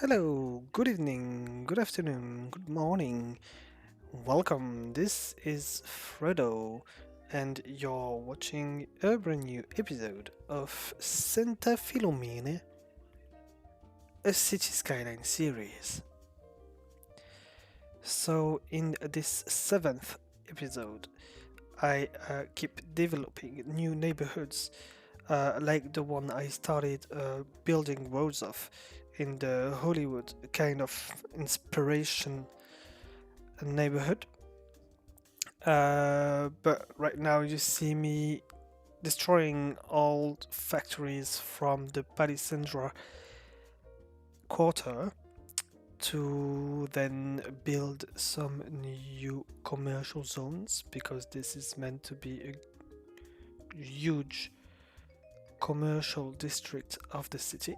Hello, good evening, good afternoon, good morning. Welcome. This is Fredo, and you're watching a brand new episode of Santa Filomena, a City Skyline series. So, in this seventh episode, I keep developing new neighborhoods like the one I started building roads of in the Hollywood kind of inspiration neighborhood. But right now you see me destroying old factories from the Palisandra quarter to then build some new commercial zones because this is meant to be a huge commercial district of the city.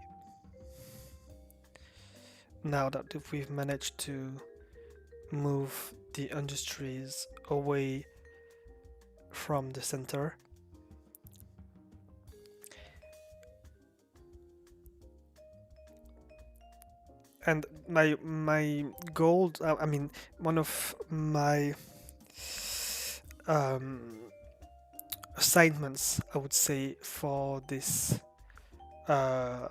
Now that we've managed to move the industries away from the center, and my goal, I mean, one of my um, assignments, I would say, for this uh,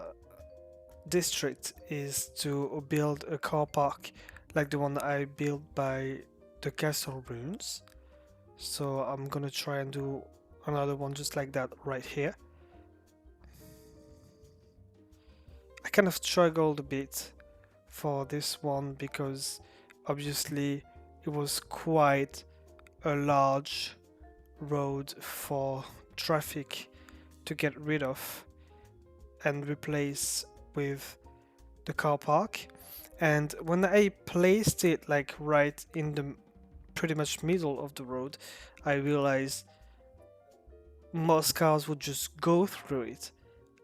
district is to build a car park like the one I built by the castle ruins. So I'm gonna try and do another one just like that right here. I kind of struggled a bit for this one because obviously it was quite a large road for traffic to get rid of and replace with the car park. And when I placed it like right in the pretty much middle of the road, I realized most cars would just go through it,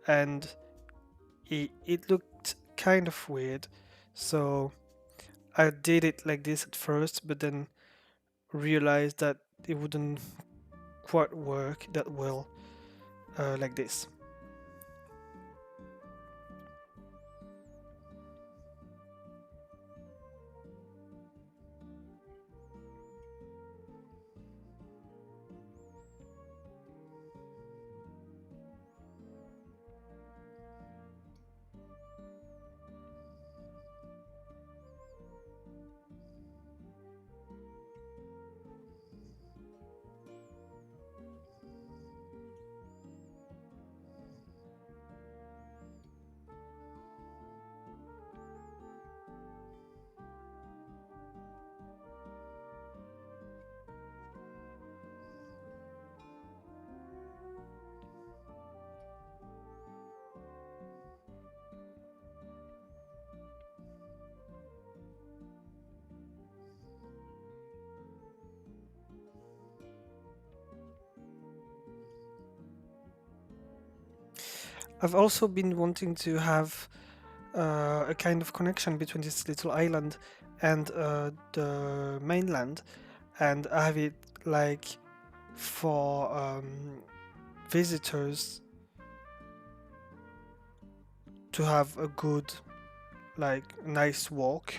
and it looked kind of weird. So I did it like this at first, but then realized that it wouldn't quite work that well like this. I've also been wanting to have a kind of connection between this little island and the mainland, and have it like for visitors to have a good, like, nice walk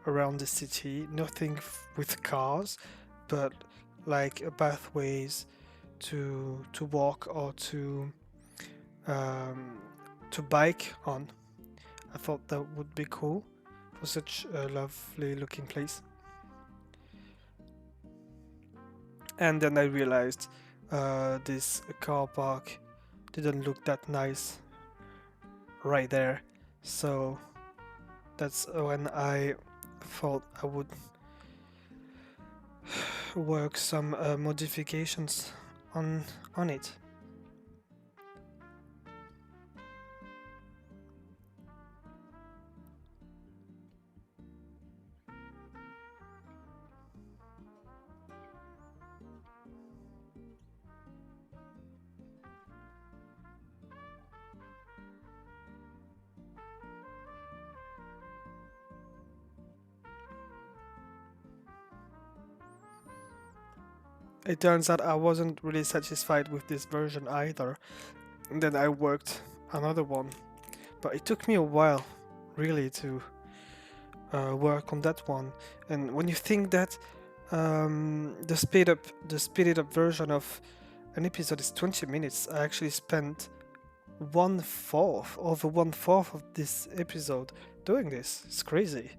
around the city. Nothing with cars, but like pathways to walk or um, to bike on. I thought that would be cool for such a lovely looking place. And then I realized this car park didn't look that nice right there. So that's when I thought I would work some modifications on on it. It turns out I wasn't really satisfied with this version either. And then I worked another one, but it took me a while, really to work on that one. And when you think that the speeded up version of an episode is 20 minutes, I actually spent over one fourth of this episode doing this. It's crazy.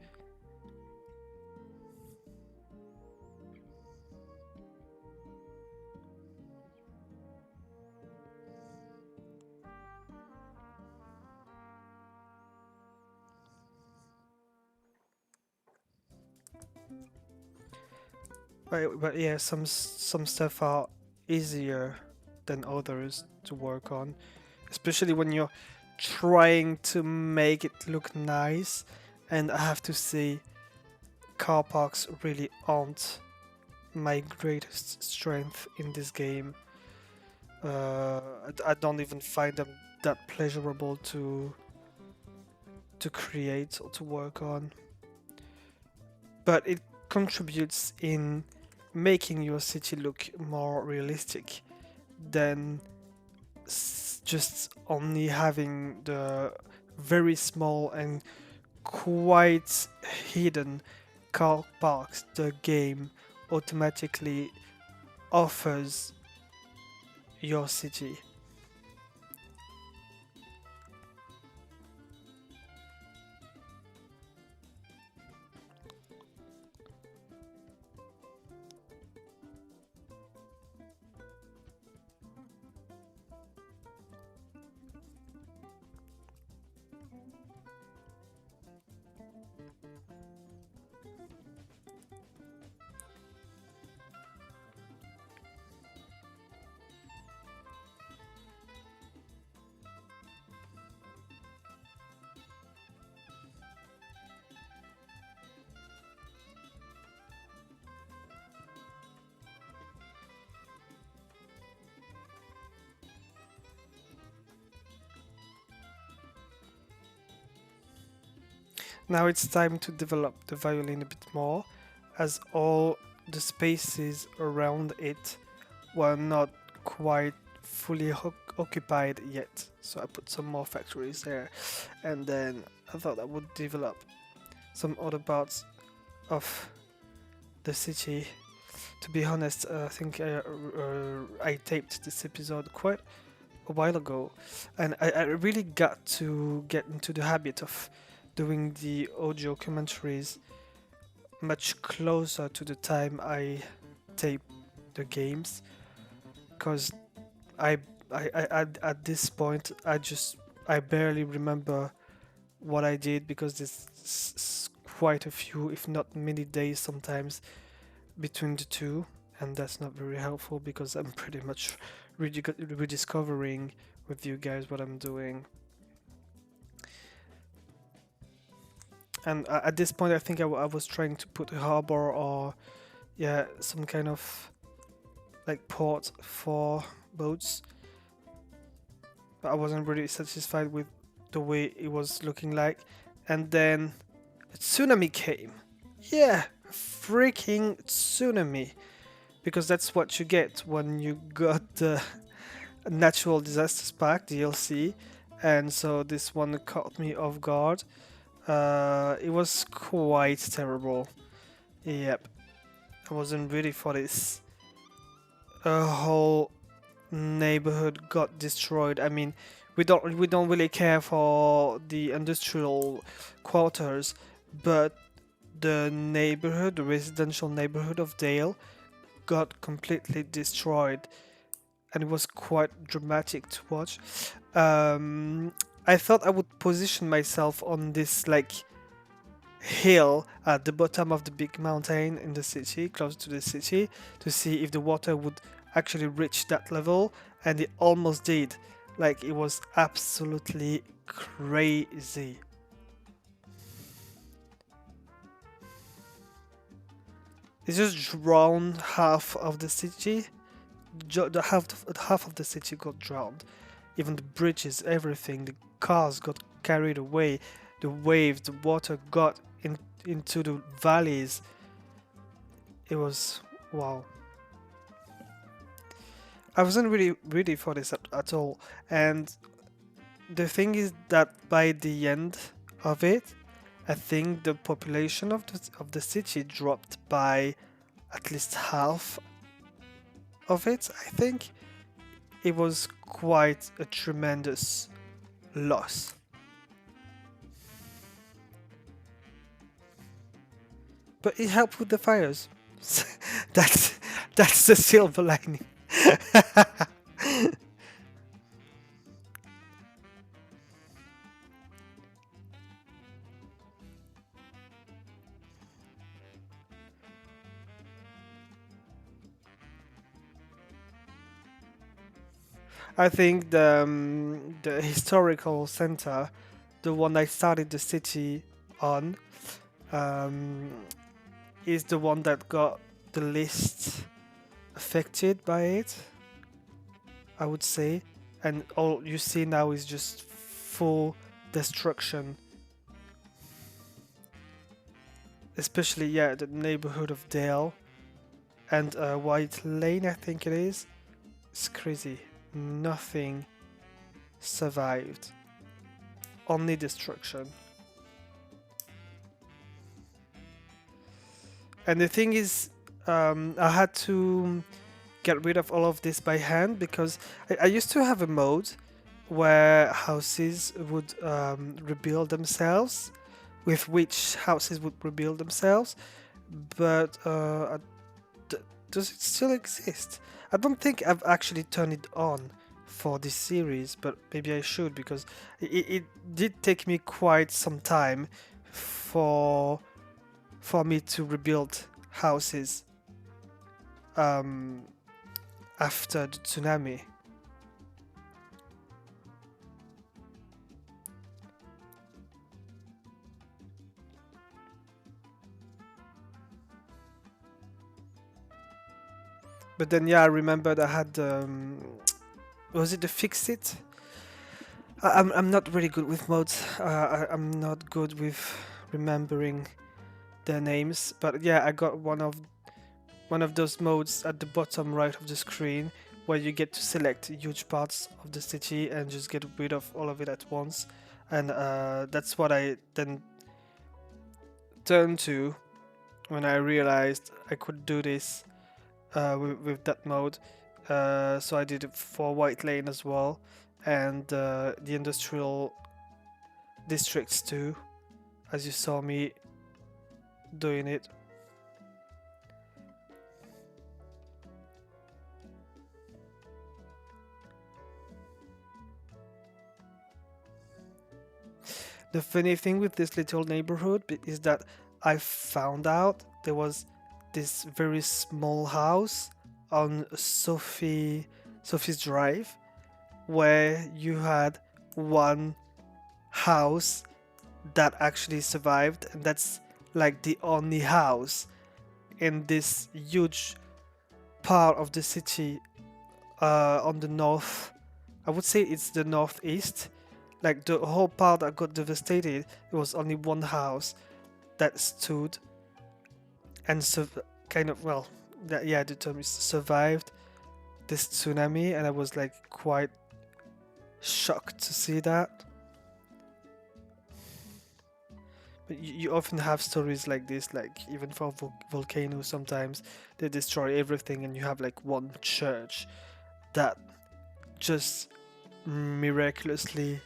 But yeah, some stuff are easier than others to work on, especially when you're trying to make it look nice. And I have to say, car parks really aren't my greatest strength in this game. I don't even find them that pleasurable to create or to work on. But it contributes in making your city look more realistic than just only having the very small and quite hidden car parks the game automatically offers your city. Now it's time to develop the violin a bit more, as all the spaces around it were not quite fully occupied yet. So I put some more factories there, and then I thought I would develop some other parts of the city. To be honest, I think I taped this episode quite a while ago, and I really got to get into the habit of doing the audio commentaries much closer to the time I tape the games, because I, at this point I barely remember what I did because there's quite a few, if not many days sometimes between the two, and that's not very helpful because I'm pretty much rediscovering with you guys what I'm doing. And at this point, I think I was trying to put a harbor or yeah, some kind of like port for boats. But I wasn't really satisfied with the way it was looking like. And then a tsunami came. Yeah, a freaking tsunami. Because that's what you get when you got the Natural Disasters Pack DLC. And so this one caught me off guard. It was quite terrible. Yep, I wasn't ready for this. A whole neighborhood got destroyed. I mean, we don't really care for the industrial quarters, but the residential neighborhood of Dale, got completely destroyed, and it was quite dramatic to watch. I thought I would position myself on this like hill at the bottom of the big mountain in the city, close to the city, to see if the water would actually reach that level, and it almost did. Like it was absolutely crazy. It just drowned half of the city. The half of the city got drowned. Even the bridges, everything, the cars got carried away. The waves, the water got into the valleys. It was wow. I wasn't really ready for this at all. And the thing is that by the end of it, I think the population of the city dropped by at least half of it. I think it was quite a tremendous loss. But it helped with the fires. that's that's the silver lining. I think the historical center, the one I started the city on, um, is the one that got the least affected by it, I would say. And all you see now is just full destruction. Especially, yeah, the neighborhood of Dale and White Lane, I think it is. It's crazy. Nothing survived. Only destruction. And the thing is, I had to get rid of all of this by hand because I used to have a mode where houses would rebuild themselves, with which houses would rebuild themselves, but does it still exist? I don't think I've actually turned it on for this series, but maybe I should because it did take me quite some time for me to rebuild houses um, after the tsunami. But then, yeah, I remembered I had was it the fix it? I'm not really good with modes. I'm not good with remembering their names. But yeah, I got one of those modes at the bottom right of the screen where you get to select huge parts of the city and just get rid of all of it at once. And that's what I then turned to when I realized I could do this with that mode. So I did it for White Lane as well, and the industrial districts too, as you saw me doing it. The funny thing with this little neighborhood is that I found out there was this very small house on Sophie's Drive where you had one house that actually survived, and that's like the only house in this huge part of the city on the north. I would say it's the northeast. Like the whole part that got devastated, there was only one house that stood and kind of, well, yeah, the term is survived this tsunami, and I was like quite shocked to see that. But you often have stories like this, like even for volcanoes, sometimes they destroy everything, and you have like one church that just miraculously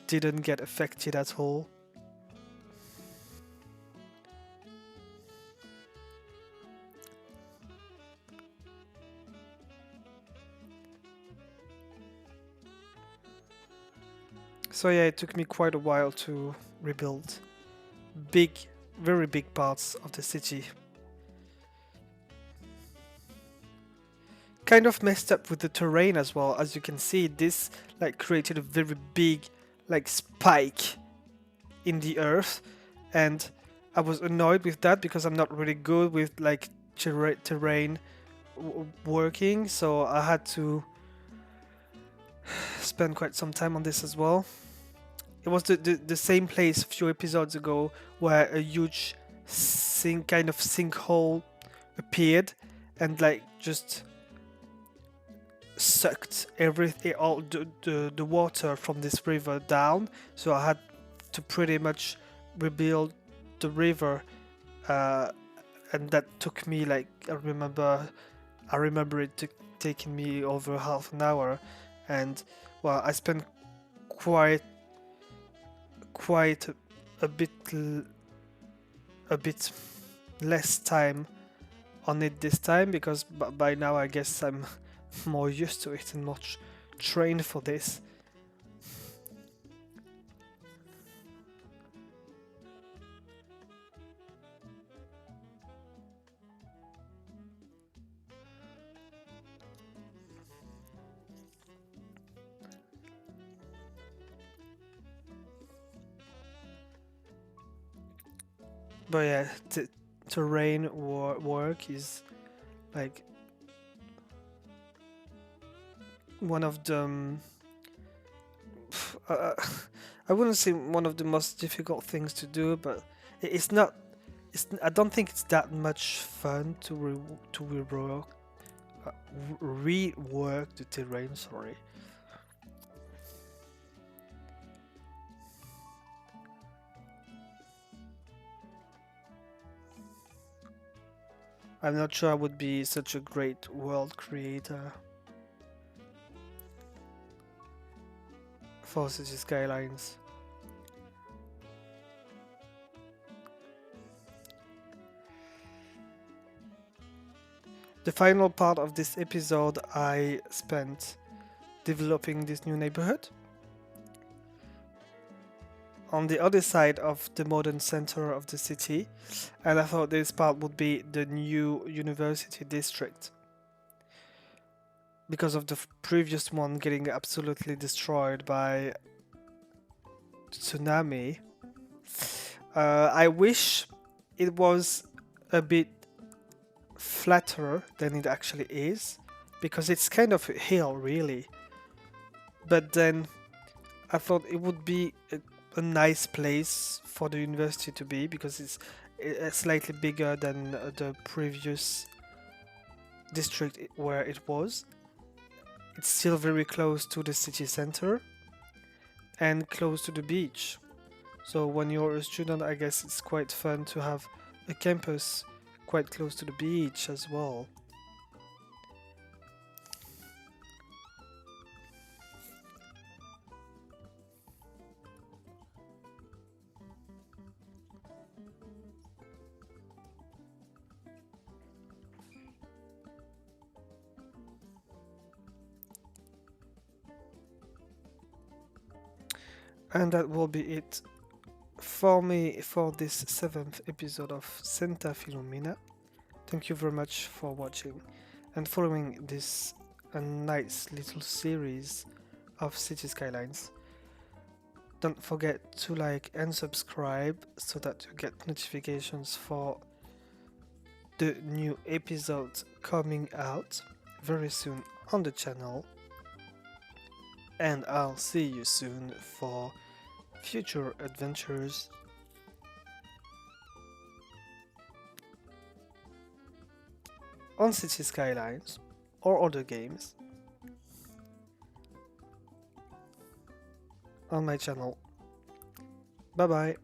didn't get affected at all. So yeah, it took me quite a while to rebuild big, very big parts of the city. Kind of messed up with the terrain as well. As you can see, this like created a very big like spike in the earth, and I was annoyed with that because I'm not really good with like terrain working, so I had to spend quite some time on this as well. It was the same place a few episodes ago where a huge kind of sinkhole appeared and like just sucked everything, all the water from this river down. So I had to pretty much rebuild the river, uh, and that took me like I remember it taking me over half an hour, and well, I spent quite quite a bit a bit less time on it this time because by now I guess I'm more used to it and much trained for this. But yeah, terrain work is like one of the uh, I wouldn't say one of the most difficult things to do, but it's not. I don't think it's that much fun to rework uh, rework the terrain. Sorry. I'm not sure I would be such a great world creator for City Skylines. The final part of this episode I spent developing this new neighborhood. On the other side of the modern center of the city, and I thought this part would be the new university district because of the previous one getting absolutely destroyed by Tsunami. I wish it was a bit flatter than it actually is because it's kind of a hill, really. But then I thought it would be a nice place for the university to be because it's slightly bigger than the previous district where it was. It's still very close to the city center and close to the beach. So when you're a student, I guess it's quite fun to have a campus quite close to the beach as well. And that will be it for me for this 7th episode of Santa Filomena. Thank you very much for watching and following this a nice little series of City Skylines. Don't forget to like and subscribe so that you get notifications for the new episodes coming out very soon on the channel. And I'll see you soon for future adventures. On City Skylines or other games on my channel. Bye bye.